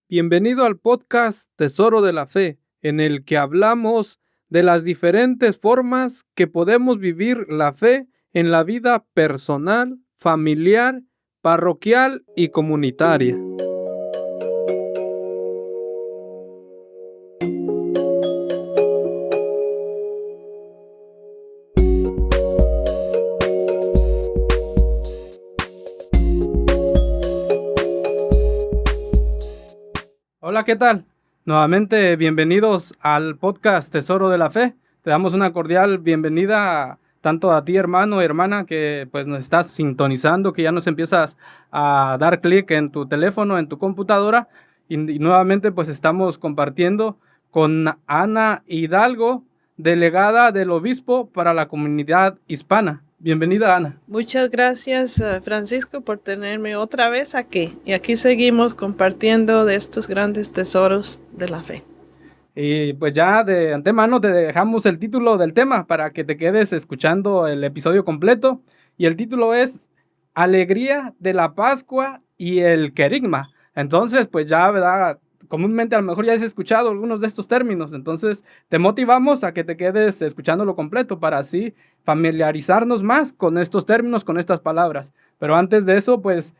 Bienvenido al podcast Tesoro de la Fe, en el que hablamos de las diferentes formas que podemos vivir la fe en la vida personal, familiar, parroquial y comunitaria. Hola, ¿qué tal? Nuevamente bienvenidos al podcast Tesoro de la Fe. Te damos una cordial bienvenida tanto a ti, hermano y hermana, que pues nos estás sintonizando, que ya nos empiezas a dar clic en tu teléfono, en tu computadora. Y nuevamente pues estamos compartiendo con Ana Hidalgo, delegada del obispo para la comunidad hispana. Bienvenida, Ana. Muchas gracias, Francisco, por tenerme otra vez aquí. Y aquí seguimos compartiendo de estos grandes tesoros de la fe. Y pues ya de antemano te dejamos el título del tema para que te quedes escuchando el episodio completo. Y el título es Alegría de la Pascua y el Querigma. Entonces, pues ya, ¿verdad? Comúnmente a lo mejor ya has escuchado algunos de estos términos. Entonces, te motivamos a que te quedes escuchándolo completo para así familiarizarnos más con estos términos, con estas palabras. Pero antes de eso, pues,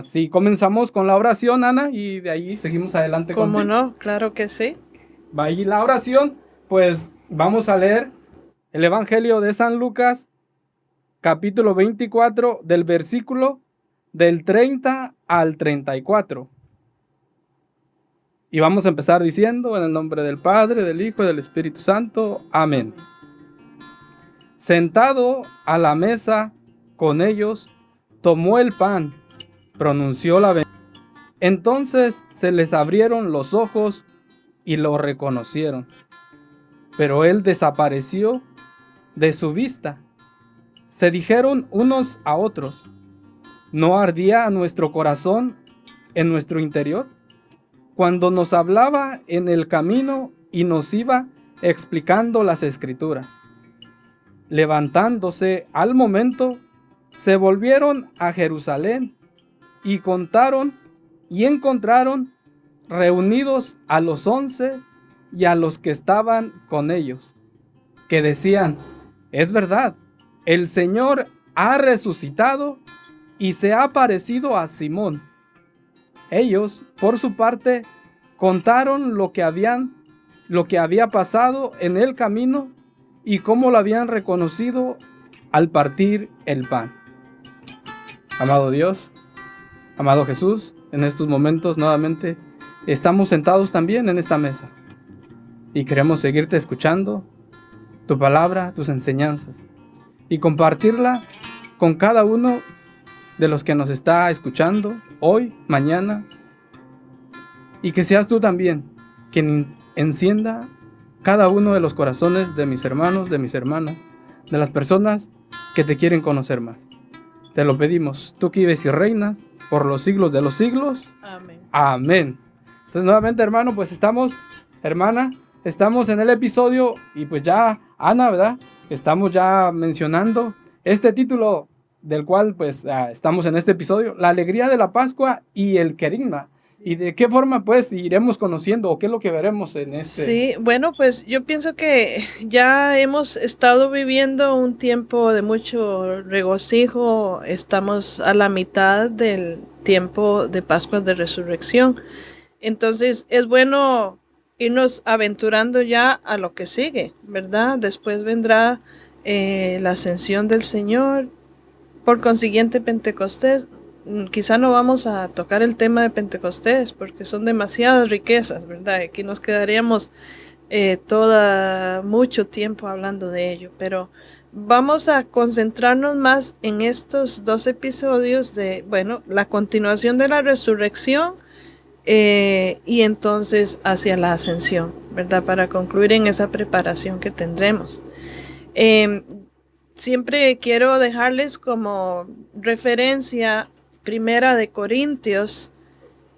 sí comenzamos con la oración, Ana, y de ahí seguimos adelante contigo. ¿Cómo no? Claro que sí. Va ahí la oración, pues vamos a leer el Evangelio de San Lucas, capítulo 24, del versículo del 30 al 34. Y vamos a empezar diciendo, en el nombre del Padre, del Hijo y del Espíritu Santo. Amén. Sentado a la mesa con ellos, tomó el pan, pronunció la bendición. Entonces se les abrieron los ojos y lo reconocieron. Pero él desapareció de su vista. Se dijeron unos a otros: ¿no ardía nuestro corazón en nuestro interior cuando nos hablaba en el camino y nos iba explicando las Escrituras? Levantándose al momento, se volvieron a Jerusalén y contaron y encontraron reunidos a los 11 y a los que estaban con ellos, que decían: es verdad, el Señor ha resucitado y se ha aparecido a Simón. Ellos, por su parte, contaron lo que había pasado en el camino y cómo lo habían reconocido al partir el pan. Amado Dios, amado Jesús, en estos momentos nuevamente estamos sentados también en esta mesa y queremos seguirte escuchando tu palabra, tus enseñanzas, y compartirla con cada uno de los que nos está escuchando hoy, mañana, y que seas tú también quien encienda cada uno de los corazones de mis hermanos, de mis hermanas, de las personas que te quieren conocer más. Te lo pedimos, tú que vives y reinas por los siglos de los siglos. Amén. Amén. Entonces nuevamente, hermano, pues estamos en el episodio y pues ya, Ana, ¿verdad? Estamos ya mencionando este título del cual pues estamos en este episodio, la alegría de la Pascua y el querigma. ¿Y de qué forma pues iremos conociendo o qué es lo que veremos en este? Sí, bueno, pues yo pienso que ya hemos estado viviendo un tiempo de mucho regocijo. Estamos a la mitad del tiempo de Pascua de Resurrección. Entonces es bueno irnos aventurando ya a lo que sigue, ¿verdad? Después vendrá la ascensión del Señor, por consiguiente Pentecostés. Quizá no vamos a tocar el tema de Pentecostés porque son demasiadas riquezas, ¿verdad? Aquí nos quedaríamos mucho tiempo hablando de ello, pero vamos a concentrarnos más en estos dos episodios de, bueno, la continuación de la resurrección y entonces hacia la ascensión, ¿verdad? Para concluir en esa preparación que tendremos. Siempre quiero dejarles como referencia Primera de Corintios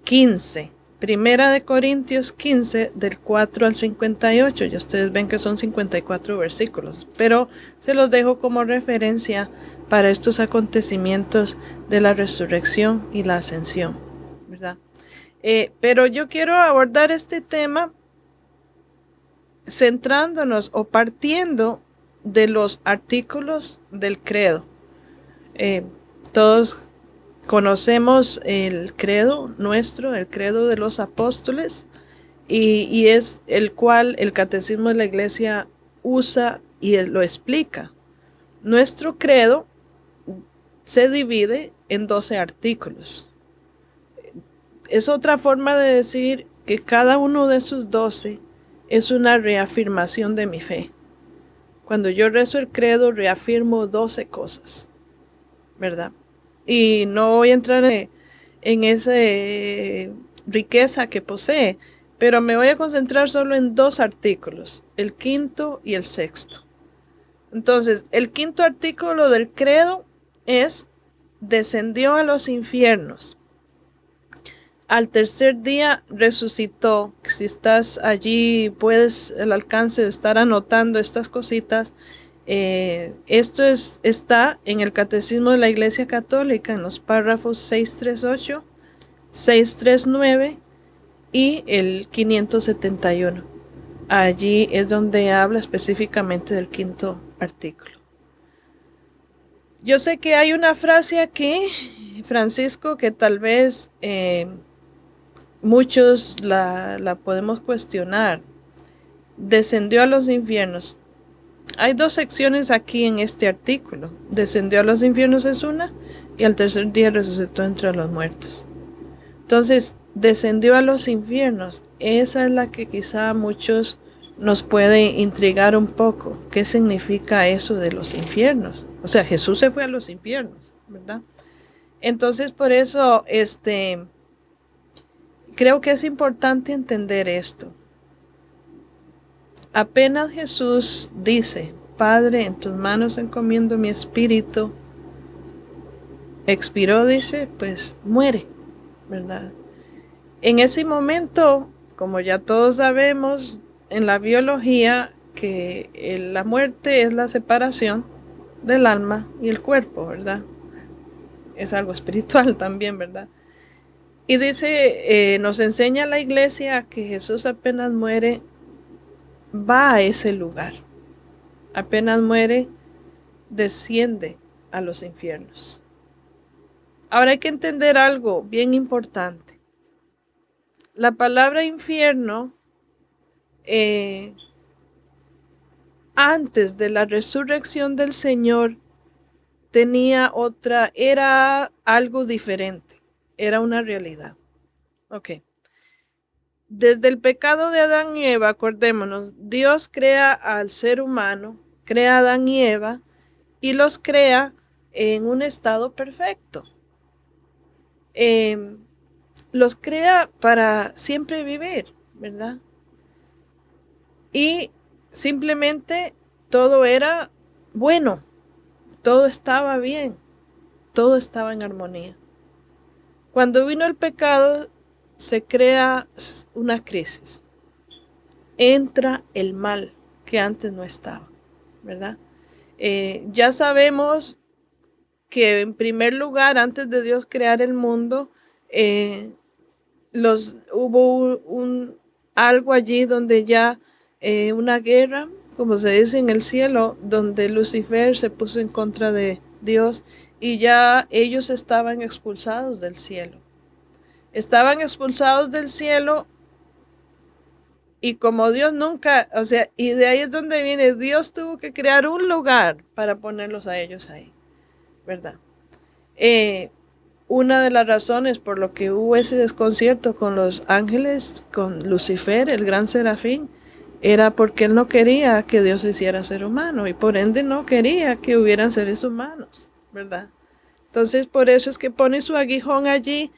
15. Primera de Corintios 15, del 4 al 58. Y ustedes ven que son 54 versículos. Pero se los dejo como referencia para estos acontecimientos de la resurrección y la ascensión, ¿verdad? Pero yo quiero abordar este tema centrándonos o partiendo de los artículos del credo. Todos conocemos el credo nuestro, el credo de los apóstoles, y es el cual el catecismo de la iglesia usa y lo explica. Nuestro credo se divide en 12 artículos. Es otra forma de decir que cada uno de esos 12 es una reafirmación de mi fe. Cuando yo rezo el credo, reafirmo 12 cosas, ¿verdad? Y no voy a entrar en esa riqueza que posee, pero me voy a concentrar solo en 2 artículos, el quinto y el sexto. Entonces, el quinto artículo del credo es: descendió a los infiernos. Al tercer día resucitó. Si estás allí, puedes el alcance de estar anotando estas cositas. Esto está en el Catecismo de la Iglesia Católica, en los párrafos 638, 639 y el 571. Allí es donde habla específicamente del quinto artículo. Yo sé que hay una frase aquí, Francisco, que tal vez muchos la podemos cuestionar. Descendió a los infiernos. Hay 2 secciones aquí en este artículo. Descendió a los infiernos es una, y al tercer día resucitó entre los muertos. Entonces, descendió a los infiernos. Esa es la que quizá a muchos nos puede intrigar un poco. ¿Qué significa eso de los infiernos? O sea, Jesús se fue a los infiernos, ¿verdad? Entonces, por eso, creo que es importante entender esto. Apenas Jesús dice: Padre, en tus manos encomiendo mi espíritu, expiró, dice, pues muere, ¿verdad? En ese momento, como ya todos sabemos, en la biología, que la muerte es la separación del alma y el cuerpo, ¿verdad? Es algo espiritual también, ¿verdad? Y dice, nos enseña la iglesia que Jesús apenas muere, va a ese lugar. Apenas muere, desciende a los infiernos. Ahora hay que entender algo bien importante. La palabra infierno, antes de la resurrección del Señor, era algo diferente, era una realidad. Ok. Desde el pecado de Adán y Eva, acordémonos, Dios crea al ser humano, crea a Adán y Eva, y los crea en un estado perfecto. Los crea para siempre vivir, ¿verdad? Y simplemente todo era bueno, todo estaba bien, todo estaba en armonía. Cuando vino el pecado, se crea una crisis. Entra el mal que antes no estaba, ¿verdad? Ya sabemos que en primer lugar, antes de Dios crear el mundo, hubo algo allí donde ya una guerra, como se dice en el cielo, donde Lucifer se puso en contra de Dios y ya ellos estaban expulsados del cielo. Estaban expulsados del cielo y como Dios nunca, o sea, y de ahí es donde viene, Dios tuvo que crear un lugar para ponerlos a ellos ahí, ¿verdad? Una de las razones por lo que hubo ese desconcierto con los ángeles, con Lucifer, el gran serafín, era porque él no quería que Dios hiciera ser humano y por ende no quería que hubieran seres humanos, ¿verdad? Entonces por eso es que pone su aguijón allí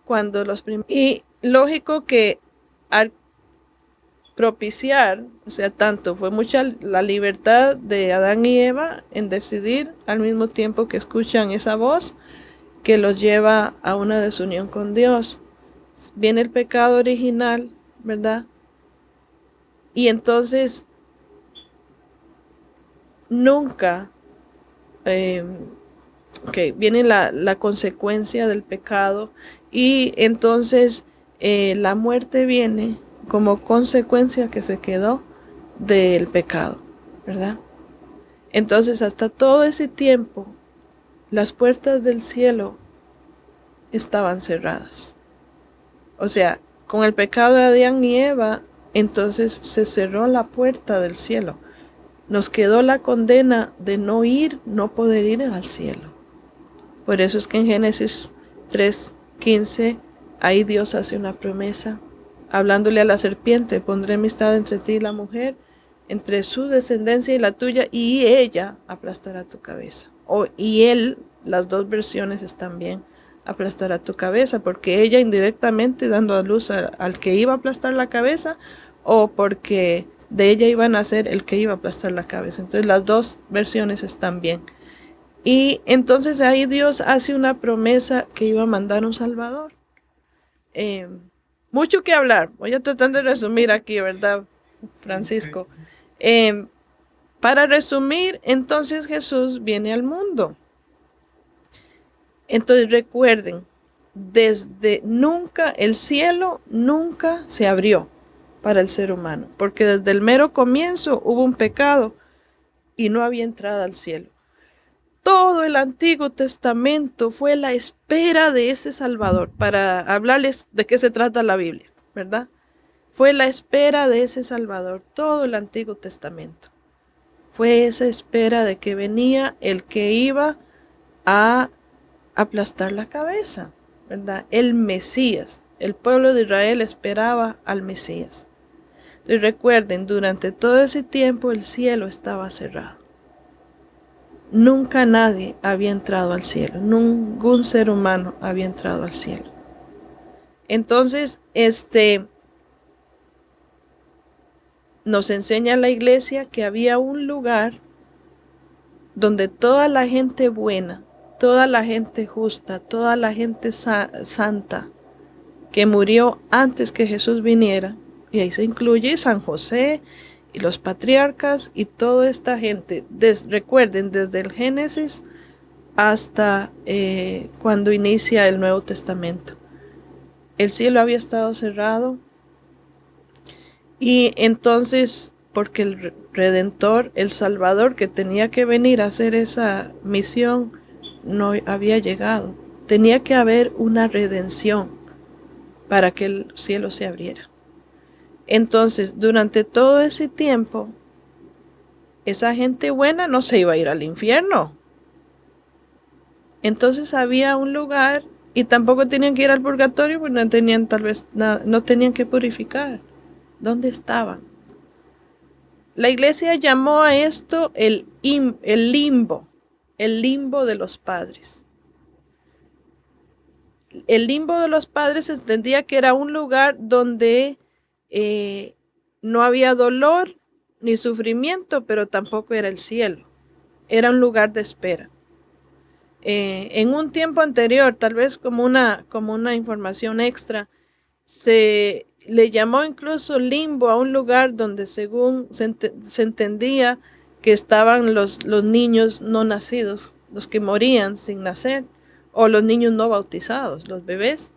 cuando y lógico que al propiciar, o sea, tanto fue mucha la libertad de Adán y Eva en decidir al mismo tiempo que escuchan esa voz que los lleva a una desunión con Dios. Viene el pecado original, ¿verdad? Y entonces nunca viene la consecuencia del pecado y entonces la muerte viene como consecuencia que se quedó del pecado, ¿verdad? Entonces hasta todo ese tiempo las puertas del cielo estaban cerradas. O sea, con el pecado de Adán y Eva, entonces se cerró la puerta del cielo. Nos quedó la condena de no poder ir al cielo. Por eso es que en Génesis 3:15, ahí Dios hace una promesa, hablándole a la serpiente: pondré amistad entre ti y la mujer, entre su descendencia y la tuya, y ella aplastará tu cabeza. Y él, las dos versiones están bien, aplastará tu cabeza, porque ella indirectamente dando a luz al que iba a aplastar la cabeza, o porque de ella iba a nacer el que iba a aplastar la cabeza. Entonces las dos versiones están bien. Y entonces ahí Dios hace una promesa que iba a mandar un Salvador. Mucho que hablar. Voy a tratar de resumir aquí, ¿verdad, Francisco? Para resumir, entonces Jesús viene al mundo. Entonces recuerden, desde nunca, el cielo nunca se abrió para el ser humano, porque desde el mero comienzo hubo un pecado y no había entrada al cielo. Todo el Antiguo Testamento fue la espera de ese Salvador, para hablarles de qué se trata la Biblia, ¿verdad? Fue la espera de ese Salvador, todo el Antiguo Testamento. Fue esa espera de que venía el que iba a aplastar la cabeza, ¿verdad? El Mesías. El pueblo de Israel esperaba al Mesías. Entonces recuerden, durante todo ese tiempo el cielo estaba cerrado. Nunca nadie había entrado al cielo, ningún ser humano había entrado al cielo. Entonces, nos enseña la iglesia que había un lugar donde toda la gente buena, toda la gente justa, toda la gente santa que murió antes que Jesús viniera, y ahí se incluye San José y los patriarcas y toda esta gente, recuerden, desde el Génesis hasta cuando inicia el Nuevo Testamento. El cielo había estado cerrado y entonces, porque el Redentor, el Salvador que tenía que venir a hacer esa misión, no había llegado. Tenía que haber una redención para que el cielo se abriera. Entonces, durante todo ese tiempo, esa gente buena no se iba a ir al infierno. Entonces había un lugar, y tampoco tenían que ir al purgatorio porque no tenían tal vez nada, no tenían que purificar. ¿Dónde estaban? La iglesia llamó a esto el limbo de los padres. El limbo de los padres se entendía que era un lugar donde no había dolor ni sufrimiento, pero tampoco era el cielo. Era un lugar de espera. En un tiempo anterior, tal vez como una información extra, se le llamó incluso limbo a un lugar donde, según se entendía, que estaban los niños no nacidos, los que morían sin nacer, o los niños no bautizados, los bebés.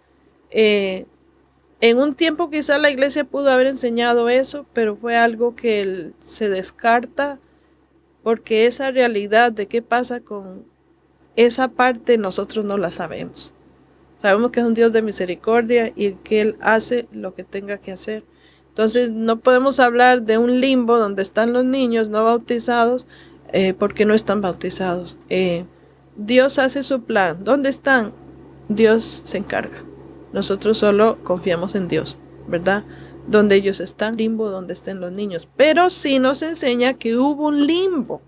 En un tiempo quizá la iglesia pudo haber enseñado eso, pero fue algo que se descarta, porque esa realidad de qué pasa con esa parte nosotros no la sabemos. Sabemos que es un Dios de misericordia y que Él hace lo que tenga que hacer. Entonces no podemos hablar de un limbo donde están los niños no bautizados porque no están bautizados. Dios hace su plan. ¿Dónde están? Dios se encarga. Nosotros solo confiamos en Dios, ¿verdad? Donde ellos están, limbo donde estén los niños. Pero sí nos enseña que hubo un limbo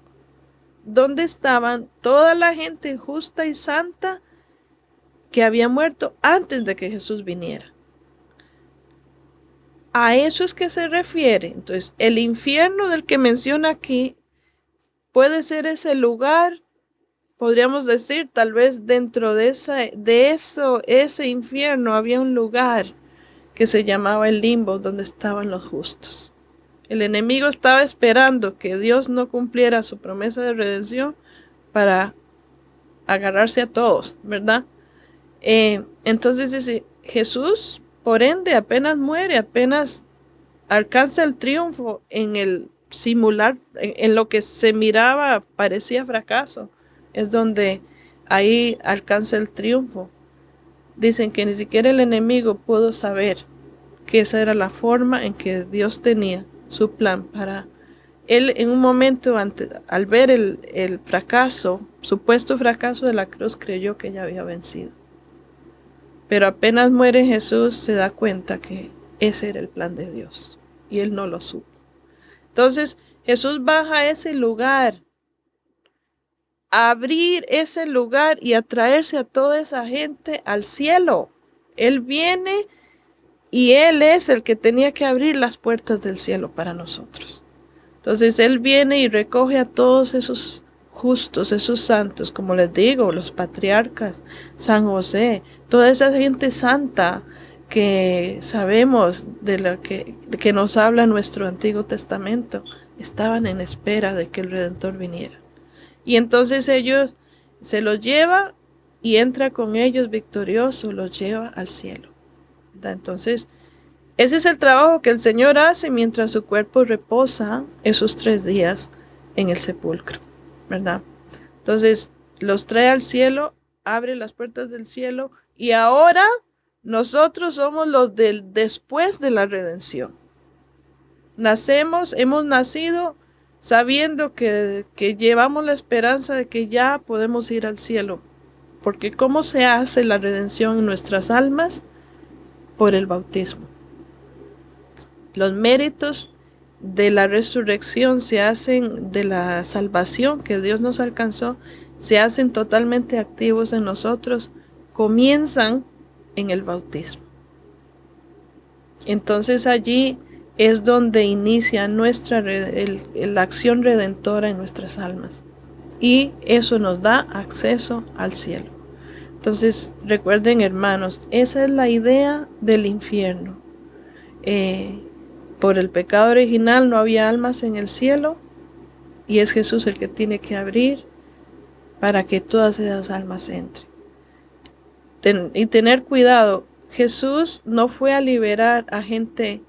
donde estaban toda la gente justa y santa que había muerto antes de que Jesús viniera. A eso es que se refiere. Entonces, el infierno del que menciona aquí puede ser ese lugar, podríamos decir, tal vez dentro de ese infierno había un lugar que se llamaba el limbo, donde estaban los justos. El enemigo estaba esperando que Dios no cumpliera su promesa de redención para agarrarse a todos, ¿verdad? Entonces dice, Jesús, por ende, apenas muere, apenas alcanza el triunfo en el simular, en lo que se miraba, parecía fracaso, es donde ahí alcanza el triunfo. Dicen que ni siquiera el enemigo pudo saber que esa era la forma en que Dios tenía su plan para él. En un momento al ver el fracaso, supuesto fracaso de la cruz, creyó que ya había vencido. Pero apenas muere Jesús, se da cuenta que ese era el plan de Dios y él no lo supo. Entonces Jesús baja a ese lugar, a abrir ese lugar y a traerse a toda esa gente al cielo. Él viene y Él es el que tenía que abrir las puertas del cielo para nosotros. Entonces Él viene y recoge a todos esos justos, esos santos, como les digo, los patriarcas, San José, toda esa gente santa que sabemos de la que nos habla nuestro Antiguo Testamento, estaban en espera de que el Redentor viniera. Y entonces ellos se los lleva y entra con ellos victorioso, los lleva al cielo. Entonces, ese es el trabajo que el Señor hace mientras su cuerpo reposa esos 3 días en el sepulcro, ¿verdad? Entonces, los trae al cielo, abre las puertas del cielo y ahora nosotros somos los del después de la redención. Hemos nacido sabiendo que llevamos la esperanza de que ya podemos ir al cielo. Porque ¿cómo se hace la redención en nuestras almas? Por el bautismo. Los méritos de la resurrección se hacen, de la salvación que Dios nos alcanzó, se hacen totalmente activos en nosotros, comienzan en el bautismo. Entonces allí es donde inicia la acción redentora en nuestras almas. Y eso nos da acceso al cielo. Entonces, recuerden, hermanos, esa es la idea del infierno. Por el pecado original no había almas en el cielo y es Jesús el que tiene que abrir para que todas esas almas entren. Y tener cuidado, Jesús no fue a liberar a gente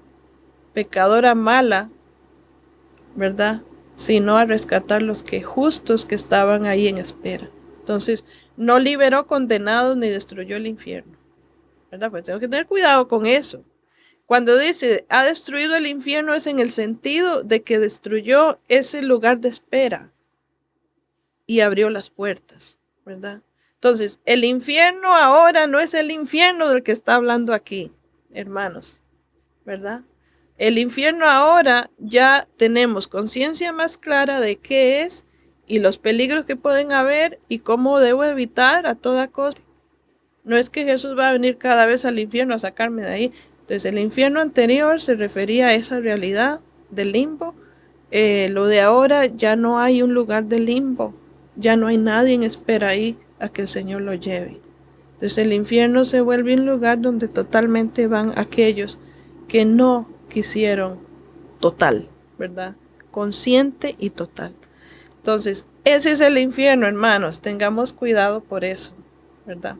pecadora mala, ¿verdad? Sino a rescatar los justos que estaban ahí en espera. Entonces, no liberó condenados ni destruyó el infierno, ¿verdad? Pues tengo que tener cuidado con eso. Cuando dice, ha destruido el infierno, es en el sentido de que destruyó ese lugar de espera y abrió las puertas, ¿verdad? Entonces, el infierno ahora no es el infierno del que está hablando aquí, hermanos, ¿verdad? El infierno ahora ya tenemos conciencia más clara de qué es y los peligros que pueden haber y cómo debo evitar a toda costa. No es que Jesús va a venir cada vez al infierno a sacarme de ahí. Entonces el infierno anterior se refería a esa realidad del limbo. Lo de ahora ya no hay un lugar de limbo. Ya no hay nadie en espera ahí a que el Señor lo lleve. Entonces el infierno se vuelve un lugar donde totalmente van aquellos que no quisieron total, ¿verdad? Consciente y total. Entonces, ese es el infierno, hermanos. Tengamos cuidado por eso, ¿verdad?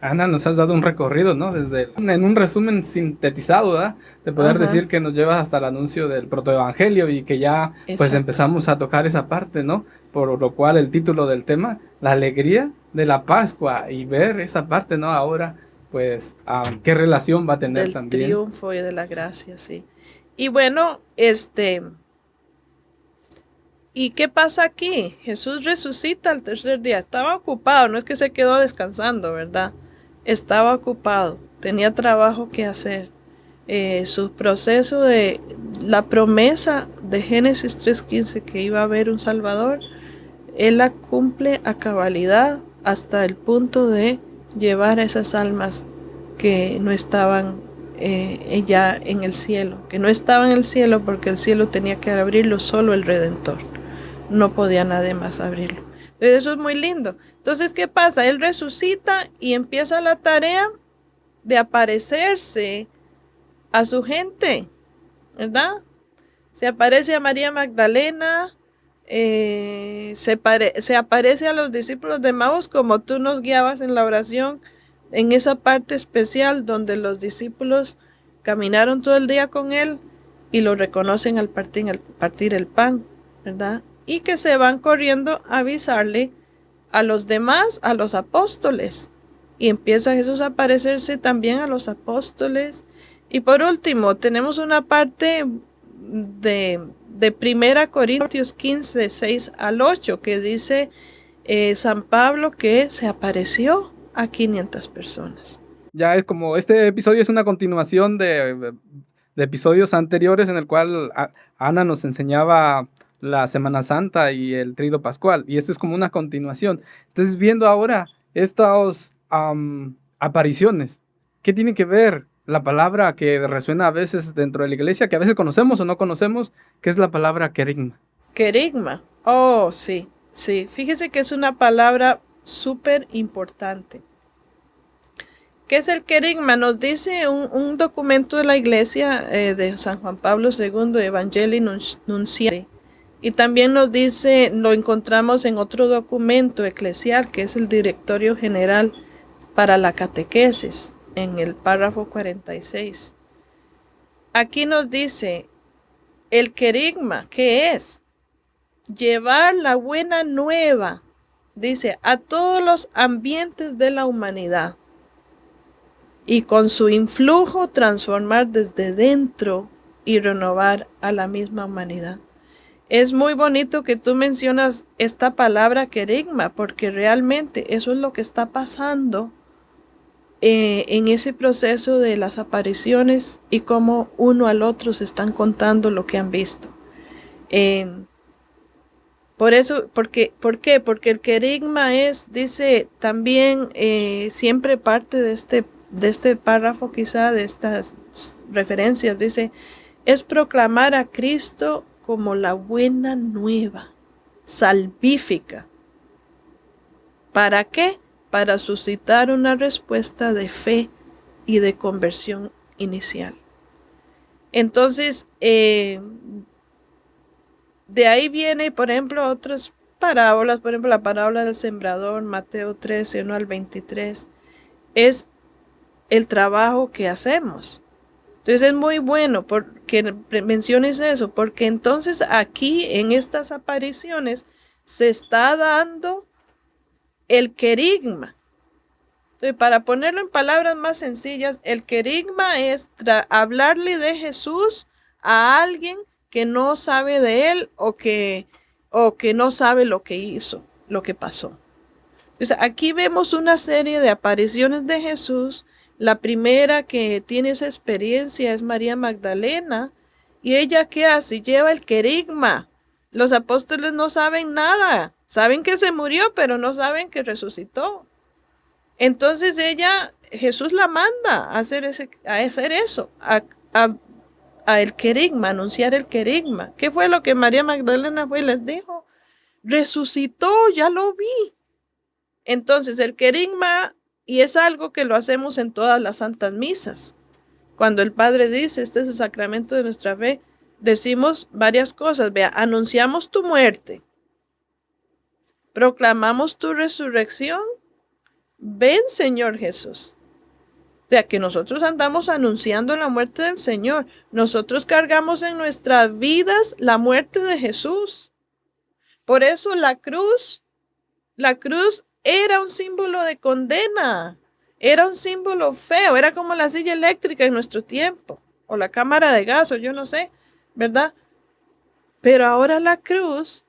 Ana, nos has dado un recorrido, ¿no? En un resumen sintetizado, ¿verdad? De poder decir que nos llevas hasta el anuncio del protoevangelio y que ya pues empezamos a tocar esa parte, ¿no? Por lo cual el título del tema, la alegría de la Pascua, y ver esa parte, ¿no? Ahora, pues, ¿qué relación va a tener del también? Del triunfo y de la gracia, sí. Y bueno, ¿y qué pasa aquí? Jesús resucita al 3er día. Estaba ocupado, no es que se quedó descansando, ¿verdad? Estaba ocupado, tenía trabajo que hacer. Su proceso de la promesa de Génesis 3:15 que iba a haber un Salvador, Él la cumple a cabalidad hasta el punto de llevar a esas almas que no estaban ya en el cielo, que no estaban en el cielo porque el cielo tenía que abrirlo solo el Redentor. No podía nadie más abrirlo. Entonces eso es muy lindo. Entonces, ¿qué pasa? Él resucita y empieza la tarea de aparecerse a su gente, ¿verdad? Se aparece a María Magdalena, se aparece a los discípulos de Maús como tú nos guiabas en la oración, en esa parte especial donde los discípulos caminaron todo el día con él y lo reconocen al partir el pan, ¿verdad? Y que se van corriendo a avisarle a los demás, a los apóstoles. Y empieza Jesús a aparecerse también a los apóstoles. Y por último, tenemos una parte de 1 Corintios 15, 6 al 8, que dice San Pablo que se apareció a 500 personas. Ya es como, este episodio es una continuación de episodios anteriores en el cual Ana nos enseñaba la Semana Santa y el Tríodo Pascual, y esto es como una continuación. Entonces, viendo ahora estas apariciones, ¿qué tiene que ver la palabra que resuena a veces dentro de la iglesia, que a veces conocemos o no conocemos, que es la palabra querigma? Querigma, oh sí, sí, fíjese que es una palabra súper importante. ¿Qué es el querigma? Nos dice un documento de la iglesia de San Juan Pablo II, Evangelii Nuntiandi. Y también nos dice, lo encontramos en otro documento eclesial, que es el Directorio General para la Catequesis, en el párrafo 46. Aquí nos dice, el querigma, ¿qué es? Llevar la buena nueva, dice, a todos los ambientes de la humanidad. Y con su influjo transformar desde dentro y renovar a la misma humanidad. Es muy bonito que tú mencionas esta palabra querigma, porque realmente eso es lo que está pasando en ese proceso de las apariciones y cómo uno al otro se están contando lo que han visto. ¿Por qué? Porque el querigma es, dice también, siempre parte de este párrafo, quizá de estas referencias, dice, es proclamar a Cristo como la buena nueva, salvífica. ¿Para qué? Para suscitar una respuesta de fe y de conversión inicial. Entonces, de ahí viene, por ejemplo, otras parábolas, por ejemplo, la parábola del sembrador, Mateo 13, 1 al 23, es el trabajo que hacemos. Entonces es muy bueno que menciones eso, porque entonces aquí en estas apariciones se está dando el querigma. Entonces, para ponerlo en palabras más sencillas, el querigma es hablarle de Jesús a alguien que no sabe de él o que no sabe lo que hizo, lo que pasó. Entonces, aquí vemos una serie de apariciones de Jesús. La primera que tiene esa experiencia es María Magdalena. ¿Y ella qué hace? Lleva el querigma. Los apóstoles no saben nada. Saben que se murió, pero no saben que resucitó. Entonces Jesús la manda a hacer eso, a el querigma, anunciar el querigma. ¿Qué fue lo que María Magdalena fue y les dijo? Resucitó, ya lo vi. Entonces el querigma, y es algo que lo hacemos en todas las santas misas. Cuando el Padre dice, este es el sacramento de nuestra fe, decimos varias cosas. Vea, anunciamos tu muerte, proclamamos tu resurrección. Ven, Señor Jesús. O sea, que nosotros andamos anunciando la muerte del Señor. Nosotros cargamos en nuestras vidas la muerte de Jesús. Por eso la cruz era un símbolo de condena. Era un símbolo feo. Era como la silla eléctrica en nuestro tiempo. O la cámara de gas, o yo no sé, ¿verdad? Pero ahora la cruz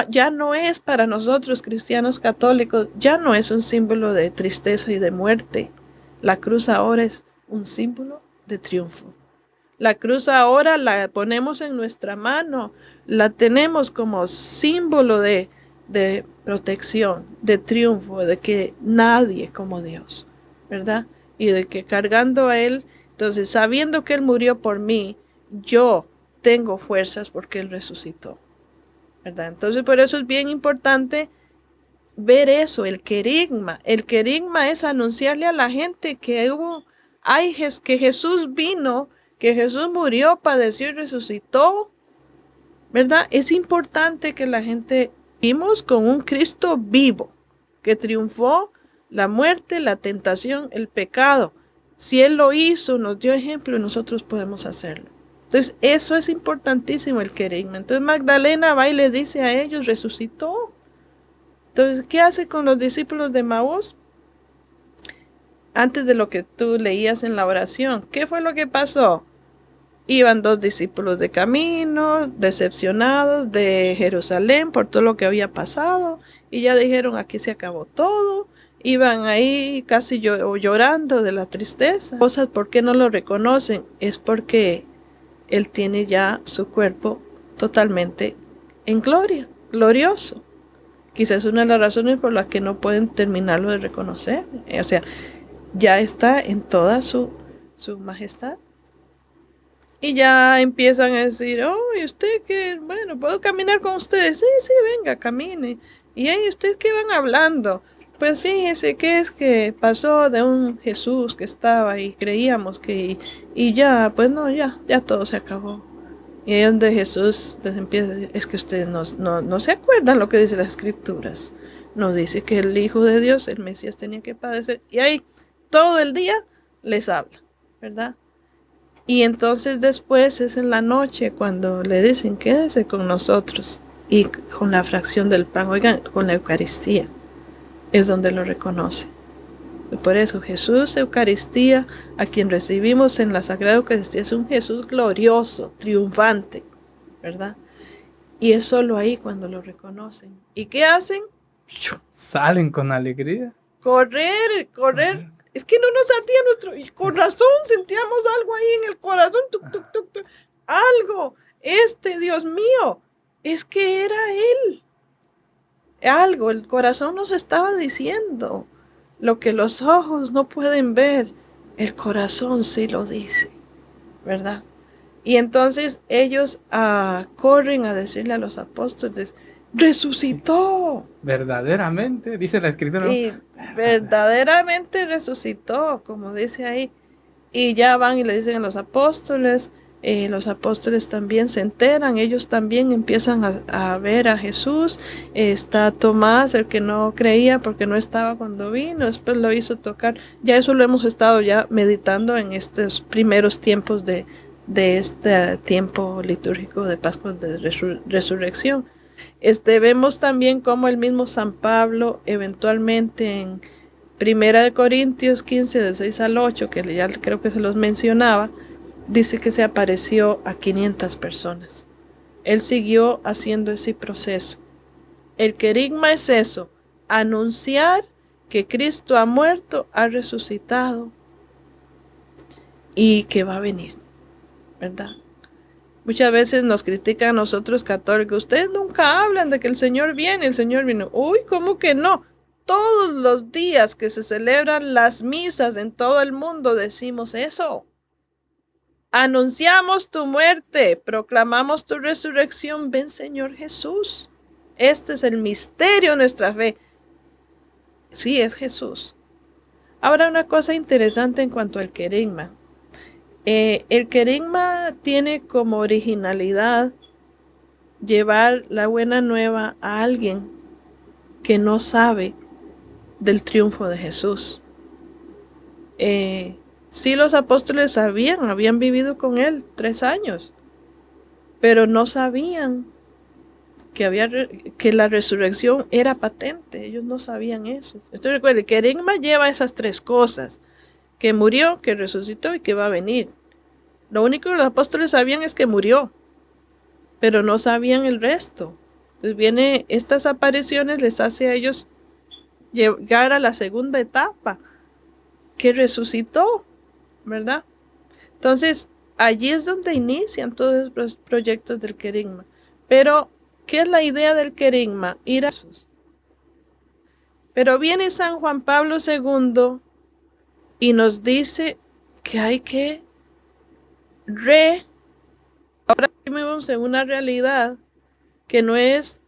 ya no es para nosotros cristianos católicos, ya no es un símbolo de tristeza y de muerte. La cruz ahora es un símbolo de triunfo. La cruz ahora la ponemos en nuestra mano, la tenemos como símbolo de protección, de triunfo, de que nadie como Dios, ¿verdad? Y de que cargando a Él, entonces sabiendo que Él murió por mí, yo tengo fuerzas porque Él resucitó, ¿verdad? Entonces por eso es bien importante ver eso, el querigma. El querigma es anunciarle a la gente que que Jesús vino, que Jesús murió, padeció y resucitó, ¿verdad? Es importante que la gente vivimos con un Cristo vivo, que triunfó la muerte, la tentación, el pecado. Si Él lo hizo, nos dio ejemplo, nosotros podemos hacerlo. Entonces, eso es importantísimo, el querigma. Entonces, Magdalena va y le dice a ellos, resucitó. Entonces, ¿qué hace con los discípulos de Maús? Antes de lo que tú leías en la oración, ¿qué fue lo que pasó? Iban dos discípulos de camino, decepcionados de Jerusalén por todo lo que había pasado, y ya dijeron, aquí se acabó todo. Iban ahí casi llorando de la tristeza. Cosas, ¿por qué no lo reconocen? Es porque Él tiene ya su cuerpo totalmente en gloria, glorioso. Quizás es una de las razones por las que no pueden terminarlo de reconocer. O sea, ya está en toda su majestad. Y ya empiezan a decir, oh, ¿y usted qué? Bueno, ¿puedo caminar con ustedes? Sí, sí, venga, camine. ¿Y ahí ustedes qué van hablando? Pues fíjese que es que pasó de un Jesús que estaba ahí, creíamos que, y ya, pues no, ya todo se acabó. Y ahí donde Jesús les empieza a decir, es que ustedes no se acuerdan lo que dice las Escrituras. Nos dice que el Hijo de Dios, el Mesías, tenía que padecer. Y ahí todo el día les habla, ¿verdad? Y entonces después es en la noche cuando le dicen, quédese con nosotros. Y con la fracción del pan, oigan, con la Eucaristía, es donde lo reconoce. Y por eso Jesús, Eucaristía, a quien recibimos en la Sagrada Eucaristía, es un Jesús glorioso, triunfante, ¿verdad? Y es solo ahí cuando lo reconocen. ¿Y qué hacen? Salen con alegría. Correr. Es que no nos ardía nuestro... Y con razón sentíamos algo ahí en el corazón. Tuc, tuc, tuc, tuc. Algo. Dios mío, es que era Él. Algo, el corazón nos estaba diciendo. Lo que los ojos no pueden ver, el corazón sí lo dice, ¿verdad? Y entonces ellos corren a decirle a los apóstoles, resucitó. Sí, verdaderamente, dice la Escritura. Y verdaderamente resucitó, como dice ahí. Y ya van y le dicen a los apóstoles también se enteran, ellos también empiezan a ver a Jesús. Está Tomás, el que no creía porque no estaba cuando vino, después lo hizo tocar. Ya eso lo hemos estado ya meditando en estos primeros tiempos de este tiempo litúrgico de Pascua de Resurrección. Vemos también cómo el mismo San Pablo eventualmente en 1 Corintios 15, de 6 al 8, que ya creo que se los mencionaba, dice que se apareció a 500 personas. Él siguió haciendo ese proceso. El querigma es eso, anunciar que Cristo ha muerto, ha resucitado y que va a venir, ¿verdad? Muchas veces nos critican a nosotros católicos, ustedes nunca hablan de que el Señor viene, el Señor vino. Uy, ¿cómo que no? Todos los días que se celebran las misas en todo el mundo decimos eso. Anunciamos tu muerte, proclamamos tu resurrección, ven Señor Jesús. Este es el misterio de nuestra fe. Sí, es Jesús. Ahora una cosa interesante en cuanto al querigma. El querigma tiene como originalidad llevar la buena nueva a alguien que no sabe del triunfo de Jesús. Sí, los apóstoles habían vivido con él 3 años, pero no sabían que la resurrección era patente. Ellos no sabían eso. Entonces recuerden, el querigma lleva esas 3 cosas: que murió, que resucitó y que va a venir. Lo único que los apóstoles sabían es que murió, pero no sabían el resto. Entonces estas apariciones les hace a ellos llegar a la segunda etapa, que resucitó, ¿verdad? Entonces, allí es donde inician todos los proyectos del querigma. Pero, ¿qué es la idea del querigma? Ir a Jesús. Pero viene San Juan Pablo II y nos dice que hay que ahora vivimos en una realidad que no es,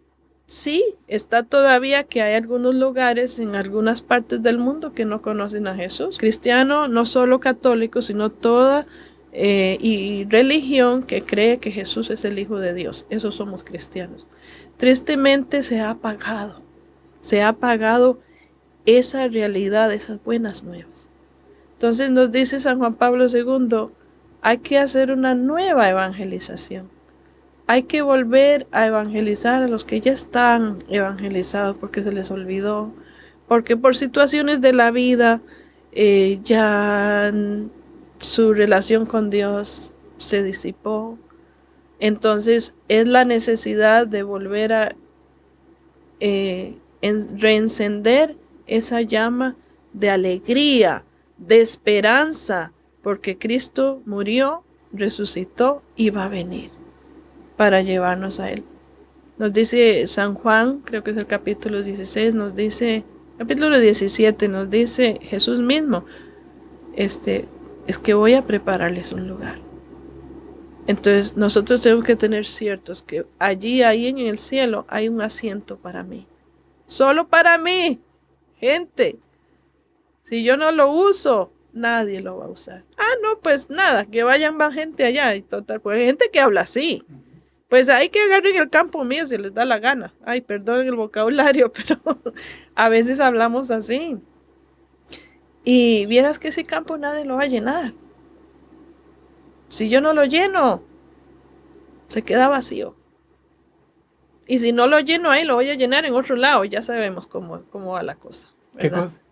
sí, está todavía que hay algunos lugares en algunas partes del mundo que no conocen a Jesús. Cristiano, no solo católico, sino toda y religión que cree que Jesús es el Hijo de Dios. Esos somos cristianos. Tristemente se ha apagado esa realidad, esas buenas nuevas. Entonces nos dice San Juan Pablo II, hay que hacer una nueva evangelización. Hay que volver a evangelizar a los que ya están evangelizados porque se les olvidó, porque por situaciones de la vida ya su relación con Dios se disipó. Entonces es la necesidad de volver a reencender esa llama de alegría, de esperanza, porque Cristo murió, resucitó y va a venir para llevarnos a Él. Nos dice San Juan, creo que es el capítulo 16, capítulo 17, nos dice Jesús mismo, es que voy a prepararles un lugar. Entonces nosotros tenemos que tener ciertos que ahí en el cielo hay un asiento para mí. Solo para mí, gente. Si yo no lo uso, nadie lo va a usar. No, pues nada, que vayan más gente allá y total. Pues hay gente que habla así. Pues hay que agarren el campo mío si les da la gana. Ay, perdón el vocabulario, pero a veces hablamos así. Y vieras que ese campo nadie lo va a llenar. Si yo no lo lleno, se queda vacío. Y si no lo lleno ahí, lo voy a llenar en otro lado. Ya sabemos cómo va la cosa.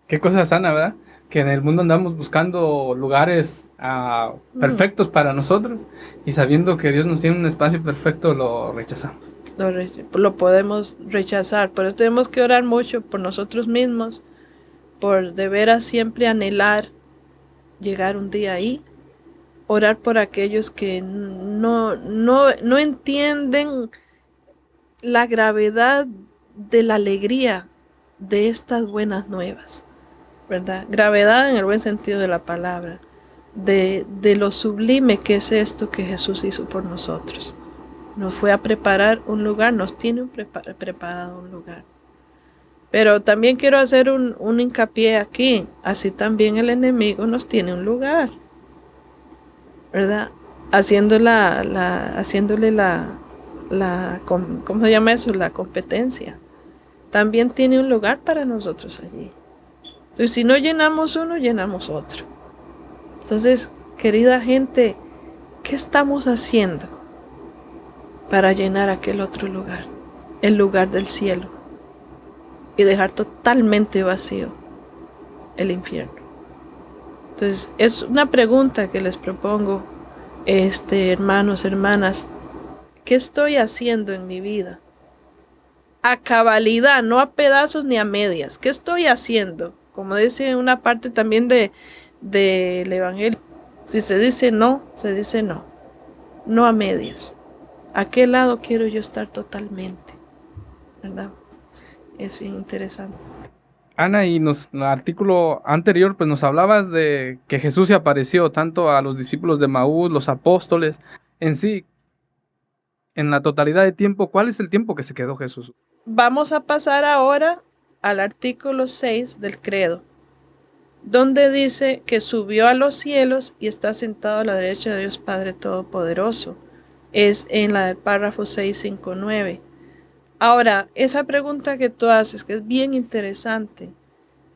Qué cosa sana, ¿verdad? Que en el mundo andamos buscando lugares perfectos para nosotros y sabiendo que Dios nos tiene un espacio perfecto, lo rechazamos. Lo podemos rechazar, pero tenemos que orar mucho por nosotros mismos, por de veras siempre anhelar llegar un día ahí, orar por aquellos que no entienden la gravedad de la alegría de estas buenas nuevas, ¿verdad? Gravedad en el buen sentido de la palabra, de lo sublime que es esto que Jesús hizo por nosotros. Nos fue a preparar un lugar, nos tiene preparado un lugar. Pero también quiero hacer un hincapié aquí, así también el enemigo nos tiene un lugar, ¿verdad? Haciéndole ¿cómo se llama eso? La competencia. También tiene un lugar para nosotros allí. Entonces, si no llenamos uno, llenamos otro. Entonces, querida gente, ¿qué estamos haciendo para llenar aquel otro lugar? El lugar del cielo. Y dejar totalmente vacío el infierno. Entonces, es una pregunta que les propongo, hermanos, hermanas. ¿Qué estoy haciendo en mi vida? A cabalidad, no a pedazos ni a medias. ¿Qué estoy haciendo? Como dice una parte también del Evangelio. Si se dice no, se dice no. No a medias. ¿A qué lado quiero yo estar totalmente? ¿Verdad? Es bien interesante. Ana, y en el artículo anterior pues nos hablabas de que Jesús se apareció tanto a los discípulos de Maús, los apóstoles, en sí, en la totalidad de tiempo. ¿Cuál es el tiempo que se quedó Jesús? Vamos a pasar ahora al artículo 6 del credo, donde dice que subió a los cielos y está sentado a la derecha de Dios Padre Todopoderoso. Es en la del párrafo 659. Ahora, esa pregunta que tú haces, que es bien interesante.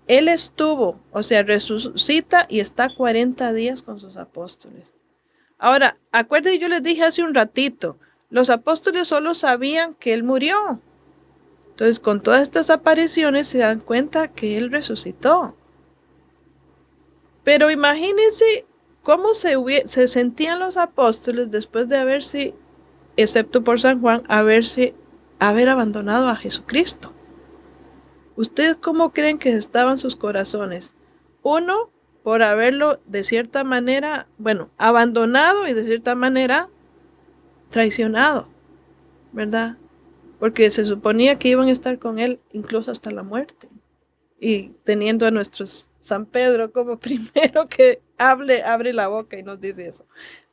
Él estuvo, o sea, resucita y está 40 días con sus apóstoles. Ahora, acuérdense, yo les dije hace un ratito, los apóstoles solo sabían que Él murió. Entonces, con todas estas apariciones se dan cuenta que Él resucitó. Pero imagínense cómo se sentían los apóstoles después de haberse, excepto por San Juan, haber abandonado a Jesucristo. ¿Ustedes cómo creen que estaban sus corazones? Uno, por haberlo de cierta manera, abandonado y de cierta manera traicionado, ¿verdad? Porque se suponía que iban a estar con Él incluso hasta la muerte. Y teniendo a nuestros San Pedro como primero que abre la boca y nos dice eso.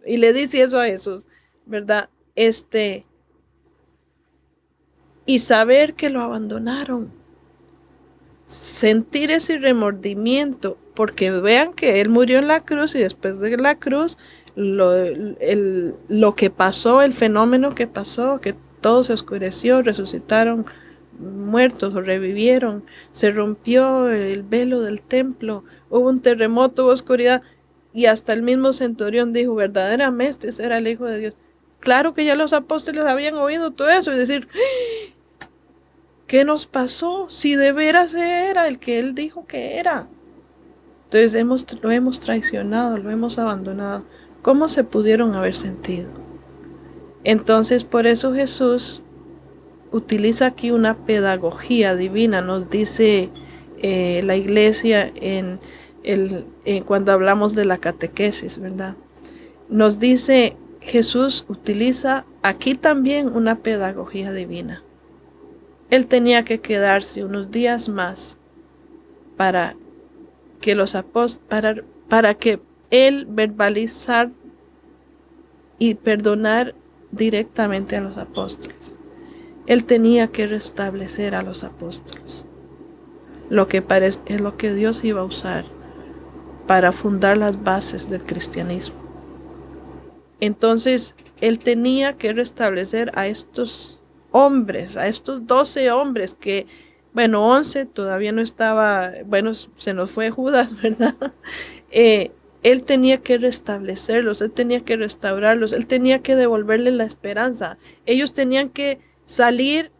Y le dice eso a Jesús, ¿verdad? Y saber que lo abandonaron. Sentir ese remordimiento, porque vean que Él murió en la cruz y después de la cruz lo que pasó, el fenómeno que pasó, que todo se oscureció, resucitaron muertos o revivieron, se rompió el velo del templo, hubo un terremoto, hubo oscuridad, y hasta el mismo centurión dijo, verdaderamente ese era el Hijo de Dios. Claro que ya los apóstoles habían oído todo eso y decir, ¿qué nos pasó? Si de veras era el que él dijo que era. Entonces lo hemos traicionado, lo hemos abandonado. ¿Cómo se pudieron haber sentido? Entonces por eso Jesús utiliza aquí una pedagogía divina, nos dice la iglesia cuando hablamos de la catequesis, ¿verdad? Nos dice, Jesús utiliza aquí también una pedagogía divina. Él tenía que quedarse unos días más para que los apóstoles, para que él verbalizar y perdonar directamente a los apóstoles. Él tenía que restablecer a los apóstoles. Lo que parece es lo que Dios iba a usar para fundar las bases del cristianismo. Entonces, él tenía que restablecer a estos hombres, a estos 12 hombres que, bueno, 11 todavía no estaba, bueno, se nos fue Judas, ¿verdad? Él tenía que restablecerlos, él tenía que restaurarlos, él tenía que devolverles la esperanza. Ellos tenían que salir,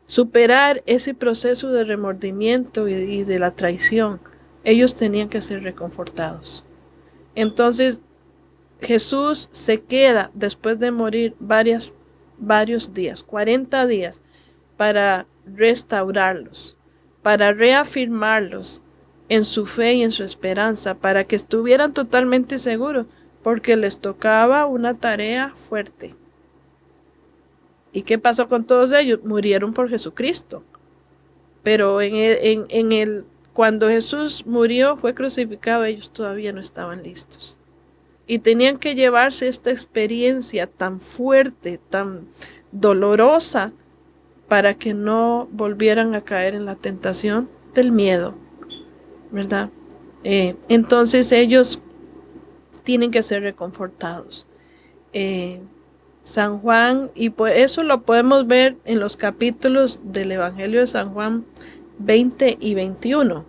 superar ese proceso de remordimiento y de la traición. Ellos tenían que ser reconfortados. Entonces, Jesús se queda después de morir varios días, 40 días, para restaurarlos, para reafirmarlos en su fe y en su esperanza, para que estuvieran totalmente seguros, porque les tocaba una tarea fuerte. ¿Y qué pasó con todos ellos? Murieron por Jesucristo. Pero cuando Jesús murió, fue crucificado, ellos todavía no estaban listos. Y tenían que llevarse esta experiencia tan fuerte, tan dolorosa, para que no volvieran a caer en la tentación del miedo, ¿verdad? Entonces ellos tienen que ser reconfortados. San Juan, y pues eso lo podemos ver en los capítulos del Evangelio de San Juan 20 y 21.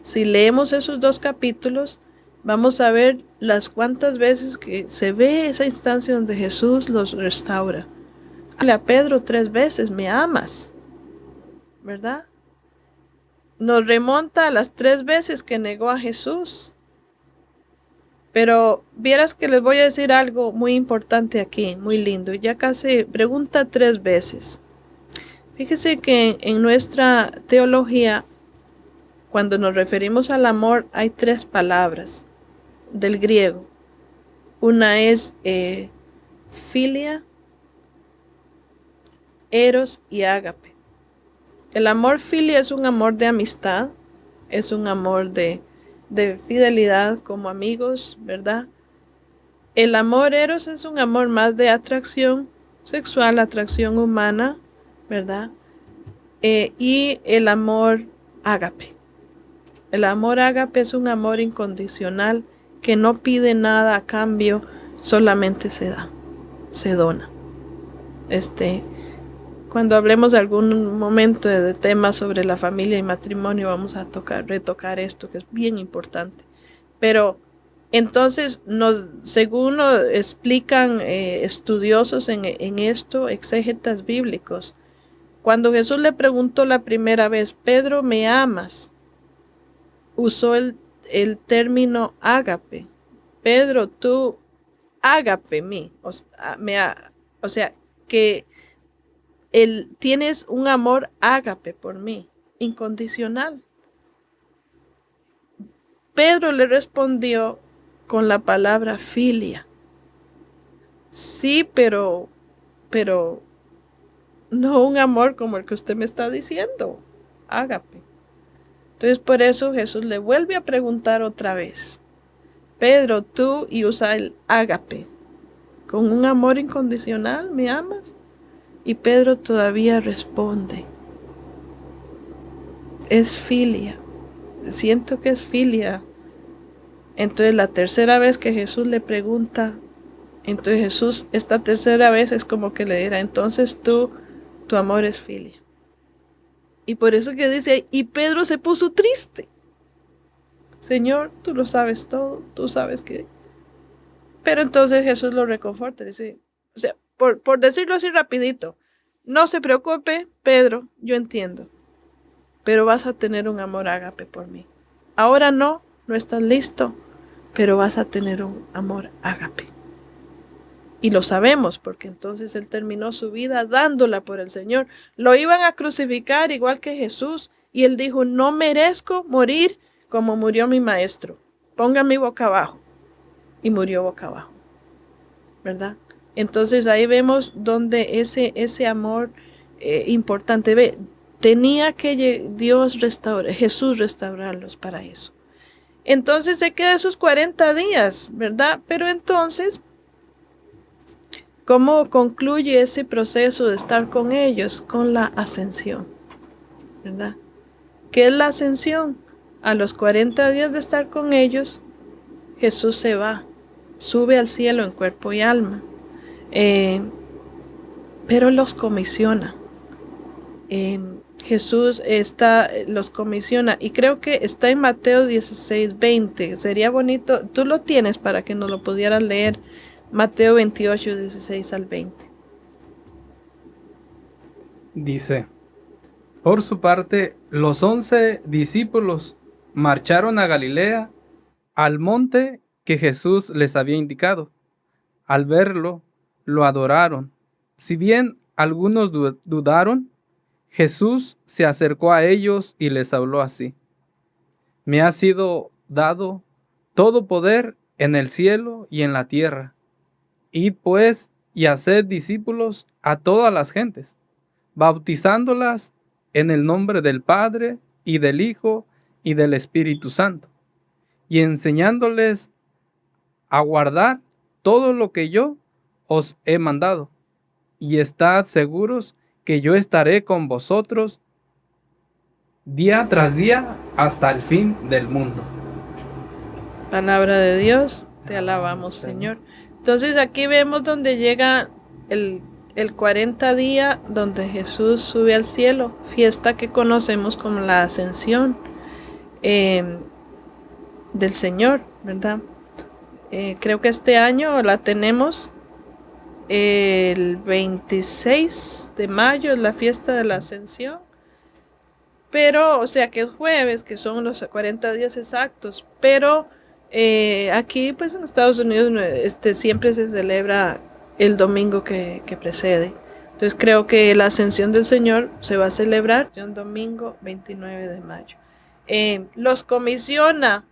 Si leemos esos dos capítulos, vamos a ver las cuantas veces que se ve esa instancia donde Jesús los restaura. A Pedro 3 veces, ¿me amas? ¿Verdad? Nos remonta a las 3 veces que negó a Jesús. Pero vieras que les voy a decir algo muy importante aquí, muy lindo. Ya casi pregunta 3 veces. Fíjese que en nuestra teología, cuando nos referimos al amor, hay 3 palabras del griego. Una es filia, eros y ágape. El amor filia es un amor de amistad, es un amor de fidelidad como amigos, ¿verdad? El amor eros es un amor más de atracción sexual, atracción humana, ¿verdad? Y el amor ágape. El amor ágape es un amor incondicional que no pide nada a cambio, solamente se da, se dona. Cuando hablemos de algún momento de temas sobre la familia y matrimonio, vamos a retocar esto, que es bien importante. Pero entonces, según nos explican estudiosos en esto, exégetas bíblicos, cuando Jesús le preguntó la primera vez, Pedro, ¿me amas?, usó el término ágape. Pedro, tú ágape mí. O sea, que tienes un amor ágape por mí, incondicional. Pedro le respondió con la palabra filia. Sí, pero no un amor como el que usted me está diciendo, ágape. Entonces por eso Jesús le vuelve a preguntar otra vez, Pedro, tú, y usa el ágape, con un amor incondicional, ¿me amas? Y Pedro todavía responde, es filia, siento que es filia. Entonces la tercera vez que Jesús le pregunta, Entonces Jesús esta tercera vez es como que le dirá, entonces tu amor es filia. Y por eso que dice, y Pedro se puso triste. Señor, tú lo sabes todo, tú sabes que... Pero entonces Jesús lo reconforta, dice, o sea, por decirlo así rapidito, no se preocupe, Pedro, yo entiendo, pero vas a tener un amor ágape por mí. Ahora no estás listo, pero vas a tener un amor ágape. Y lo sabemos, porque entonces él terminó su vida dándola por el Señor. Lo iban a crucificar igual que Jesús, y él dijo, no merezco morir como murió mi maestro. Póngame boca abajo. Y murió boca abajo, ¿verdad? Entonces ahí vemos donde ese amor importante, ve, tenía que Jesús restaurarlos para eso. Entonces se queda esos 40 días, ¿verdad? Pero entonces, ¿cómo concluye ese proceso de estar con ellos? Con la ascensión, ¿verdad? ¿Qué es la ascensión? A los 40 días de estar con ellos, Jesús se va, sube al cielo en cuerpo y alma, pero los comisiona. Jesús los comisiona, y creo que está en Mateo 16:20. Sería bonito, tú lo tienes para que nos lo pudieras leer, Mateo 28, 16 al 20. Dice, por su parte, los 11 discípulos marcharon a Galilea, al monte que Jesús les había indicado. Al verlo, lo adoraron. Si bien algunos dudaron, Jesús se acercó a ellos y les habló así: me ha sido dado todo poder en el cielo y en la tierra. Id pues y haced discípulos a todas las gentes, bautizándolas en el nombre del Padre y del Hijo y del Espíritu Santo, y enseñándoles a guardar todo lo que yo os he mandado. Y estad seguros que yo estaré con vosotros día tras día hasta el fin del mundo. Palabra de Dios, te alabamos, Señor. Entonces aquí vemos donde llega el 40 día donde Jesús sube al cielo, fiesta que conocemos como la ascensión del Señor, ¿verdad? Creo que este año la tenemos el 26 de mayo, es la fiesta de la ascensión. Pero, o sea que es jueves, que son los 40 días exactos, pero aquí pues en Estados Unidos siempre se celebra el domingo que precede. Entonces creo que la ascensión del Señor se va a celebrar el domingo 29 de mayo. Los comisiona,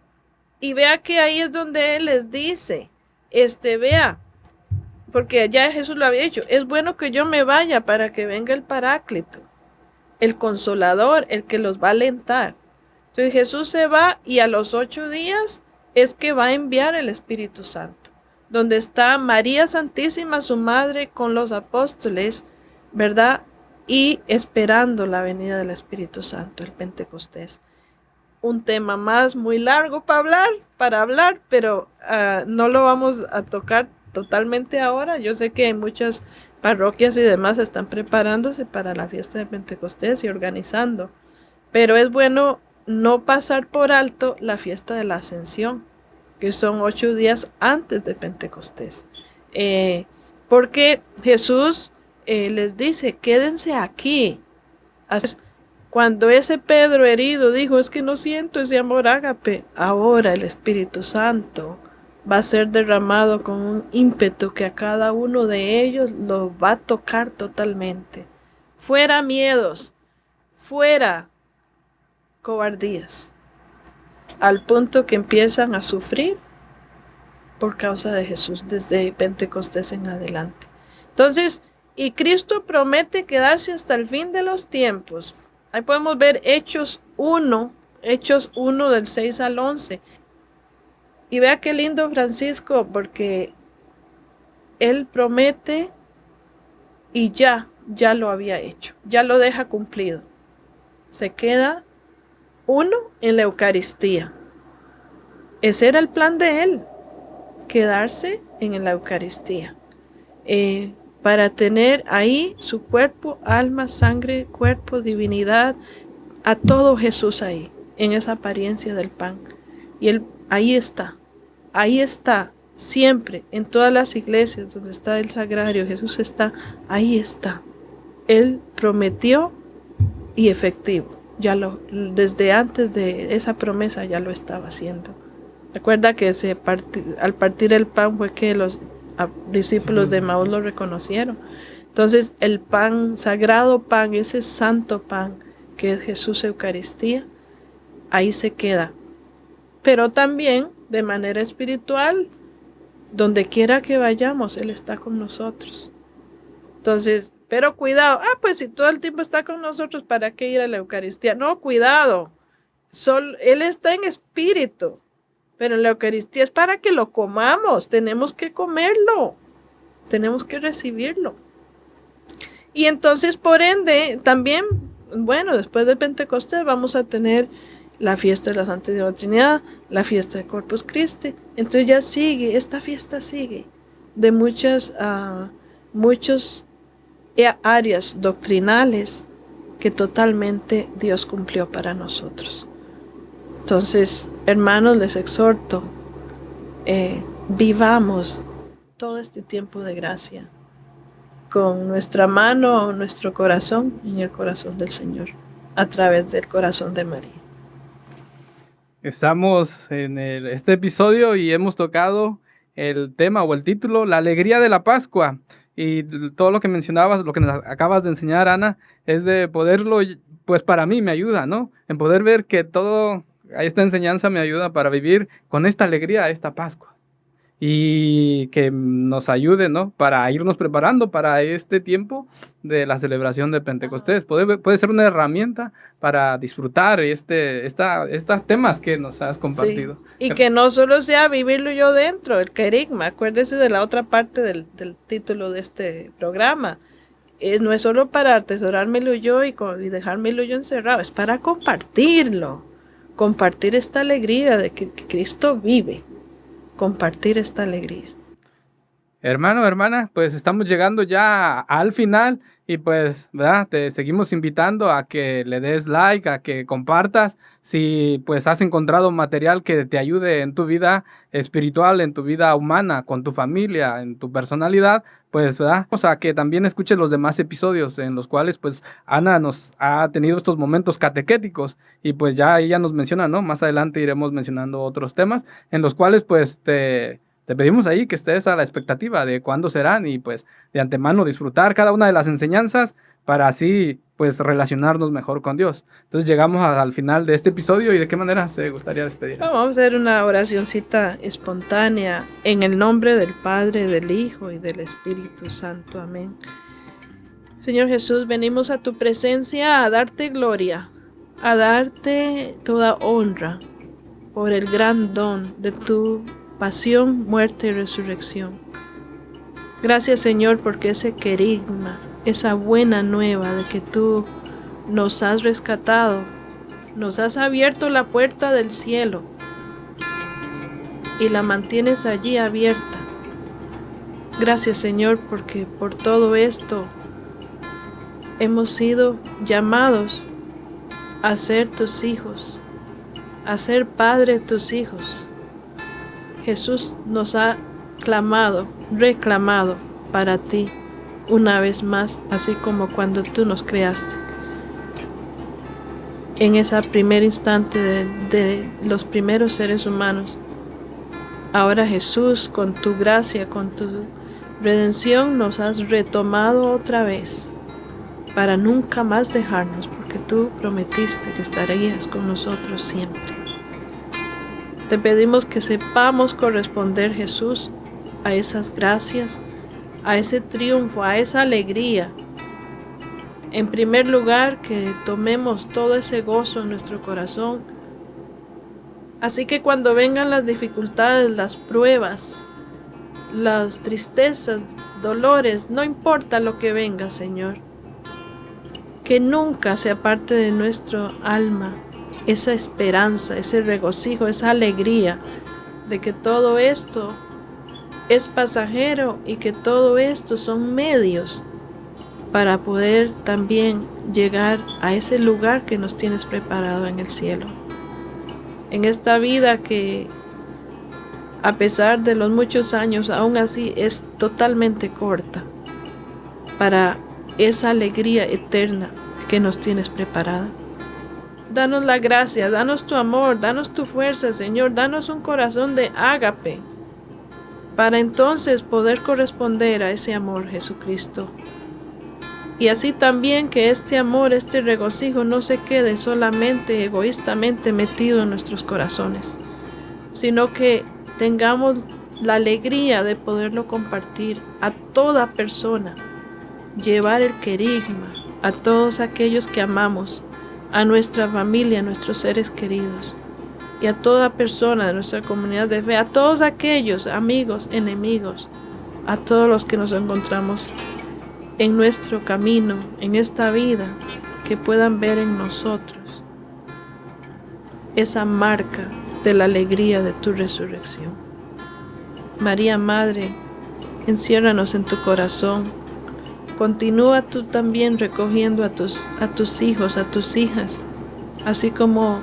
y vea que ahí es donde Él les dice, vea, porque ya Jesús lo había dicho, es bueno que yo me vaya para que venga el Paráclito, el Consolador, el que los va a alentar. Entonces Jesús se va, y a los 8 días es que va a enviar el Espíritu Santo, donde está María Santísima, su madre, con los apóstoles, ¿verdad? Y esperando la venida del Espíritu Santo, el Pentecostés. Un tema más muy largo para hablar, pero no lo vamos a tocar totalmente ahora. Yo sé que muchas parroquias y demás están preparándose para la fiesta de Pentecostés y organizando, pero es bueno no pasar por alto la fiesta de la Ascensión, que son 8 días antes de Pentecostés, porque Jesús les dice, quédense aquí. Cuando ese Pedro herido dijo, es que no siento ese amor ágape, ahora el Espíritu Santo va a ser derramado con un ímpetu que a cada uno de ellos lo va a tocar totalmente. Fuera miedos, fuera cobardías, al punto que empiezan a sufrir por causa de Jesús desde Pentecostés en adelante. Entonces, y Cristo promete quedarse hasta el fin de los tiempos. Ahí podemos ver Hechos 1 del 6 al 11. Y vea qué lindo Francisco, porque él promete y ya lo había hecho, ya lo deja cumplido. Se queda uno en la Eucaristía. Ese era el plan de él, quedarse en la Eucaristía, para tener ahí su cuerpo, alma, sangre, cuerpo, divinidad, a todo Jesús ahí, en esa apariencia del pan. Y él ahí está, siempre, en todas las iglesias donde está el sagrario, Jesús está, ahí está. Él prometió y efectivo, desde antes de esa promesa ya lo estaba haciendo. Recuerda que al partir el pan fue que los discípulos de Maús lo reconocieron. Entonces el pan, sagrado pan, ese santo pan que es Jesús Eucaristía, ahí se queda. Pero también de manera espiritual, donde quiera que vayamos, Él está con nosotros. Entonces, pero cuidado, pues si todo el tiempo está con nosotros, ¿para qué ir a la Eucaristía? No, cuidado, Él está en espíritu, pero en la Eucaristía es para que lo comamos, tenemos que comerlo, tenemos que recibirlo. Y entonces, por ende, también, bueno, después del Pentecostés vamos a tener la fiesta de la Santísima Trinidad, la fiesta de Corpus Christi. Entonces ya sigue, esta fiesta sigue de muchas áreas doctrinales que totalmente Dios cumplió para nosotros. Entonces, hermanos, les exhorto, vivamos todo este tiempo de gracia con nuestra mano, nuestro corazón en el corazón del Señor, a través del corazón de María. Estamos en este episodio y hemos tocado el tema o el título, la alegría de la Pascua. Y todo lo que mencionabas, lo que nos acabas de enseñar, Ana, es de poderlo, pues para mí me ayuda, ¿no? En poder ver que toda esta enseñanza me ayuda para vivir con esta alegría, esta Pascua. Y que nos ayude, ¿no? Para irnos preparando para este tiempo de la celebración de Pentecostés. Puede ser una herramienta para disfrutar estos temas que nos has compartido. Sí. Y que no solo sea vivirlo yo dentro, el querigma. Acuérdese de la otra parte del título de este programa. No es solo para atesorármelo yo y dejármelo yo encerrado, es para compartirlo. Compartir esta alegría de que Cristo vive. Compartir esta alegría. Hermano, hermana, pues estamos llegando ya al final y pues, ¿verdad? Te seguimos invitando a que le des like, a que compartas. Si pues has encontrado material que te ayude en tu vida espiritual, en tu vida humana, con tu familia, en tu personalidad, pues, ¿verdad? O sea, que también escuches los demás episodios en los cuales pues Ana nos ha tenido estos momentos catequéticos y pues ya ella nos menciona, ¿no? Más adelante iremos mencionando otros temas en los cuales pues te pedimos ahí que estés a la expectativa de cuándo serán y pues de antemano disfrutar cada una de las enseñanzas para así pues relacionarnos mejor con Dios. Entonces llegamos al final de este episodio y ¿de qué manera se gustaría despedir? Vamos a hacer una oracioncita espontánea en el nombre del Padre, del Hijo y del Espíritu Santo. Amén. Señor Jesús, venimos a tu presencia a darte gloria, a darte toda honra por el gran don de tu pasión, muerte y resurrección. Gracias, Señor, porque ese querigma, esa buena nueva de que tú nos has rescatado, nos has abierto la puerta del cielo y la mantienes allí abierta. Gracias, Señor, porque por todo esto hemos sido llamados a ser tus hijos, a ser padre de tus hijos. Jesús nos ha reclamado para ti una vez más, así como cuando tú nos creaste. En ese primer instante de los primeros seres humanos. Ahora Jesús, con tu gracia, con tu redención, nos has retomado otra vez para nunca más dejarnos, porque tú prometiste que estarías con nosotros siempre. Te pedimos que sepamos corresponder, Jesús, a esas gracias, a ese triunfo, a esa alegría. En primer lugar, que tomemos todo ese gozo en nuestro corazón. Así que cuando vengan las dificultades, las pruebas, las tristezas, dolores, no importa lo que venga, Señor, que nunca se aparte de nuestro alma esa esperanza, ese regocijo, esa alegría de que todo esto es pasajero y que todo esto son medios para poder también llegar a ese lugar que nos tienes preparado en el cielo. En esta vida que, a pesar de los muchos años, aún así es totalmente corta para esa alegría eterna que nos tienes preparada. Danos la gracia, danos tu amor, danos tu fuerza, Señor, danos un corazón de ágape, para entonces poder corresponder a ese amor, Jesucristo. Y así también que este amor, este regocijo no se quede solamente egoístamente metido en nuestros corazones, sino que tengamos la alegría de poderlo compartir a toda persona, llevar el querigma a todos aquellos que amamos, a nuestra familia, a nuestros seres queridos, y a toda persona de nuestra comunidad de fe, a todos aquellos amigos, enemigos, a todos los que nos encontramos en nuestro camino, en esta vida, que puedan ver en nosotros esa marca de la alegría de tu resurrección. María Madre, enciérranos en tu corazón. Continúa tú también recogiendo a tus hijos, a tus hijas, así como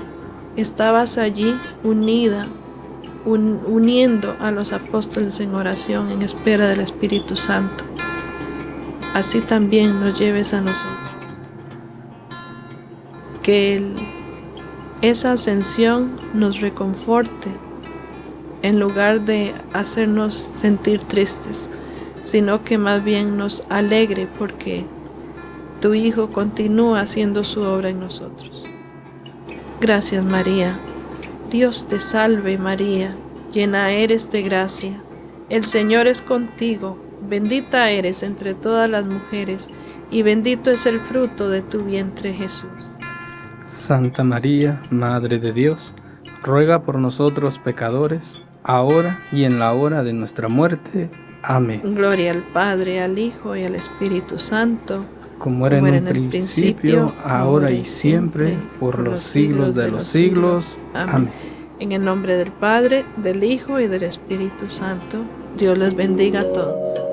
estabas allí unida, uniendo a los apóstoles en oración, en espera del Espíritu Santo. Así también nos lleves a nosotros. Que esa ascensión nos reconforte en lugar de hacernos sentir tristes, sino que más bien nos alegre porque tu Hijo continúa haciendo su obra en nosotros. Gracias, María. Dios te salve, María, llena eres de gracia. El Señor es contigo, bendita eres entre todas las mujeres, y bendito es el fruto de tu vientre, Jesús. Santa María, Madre de Dios, ruega por nosotros pecadores, ahora y en la hora de nuestra muerte. Amén. Gloria al Padre, al Hijo y al Espíritu Santo, como era en un principio, ahora y siempre, por los siglos de los siglos. Amén. En el nombre del Padre, del Hijo y del Espíritu Santo, Dios les bendiga a todos.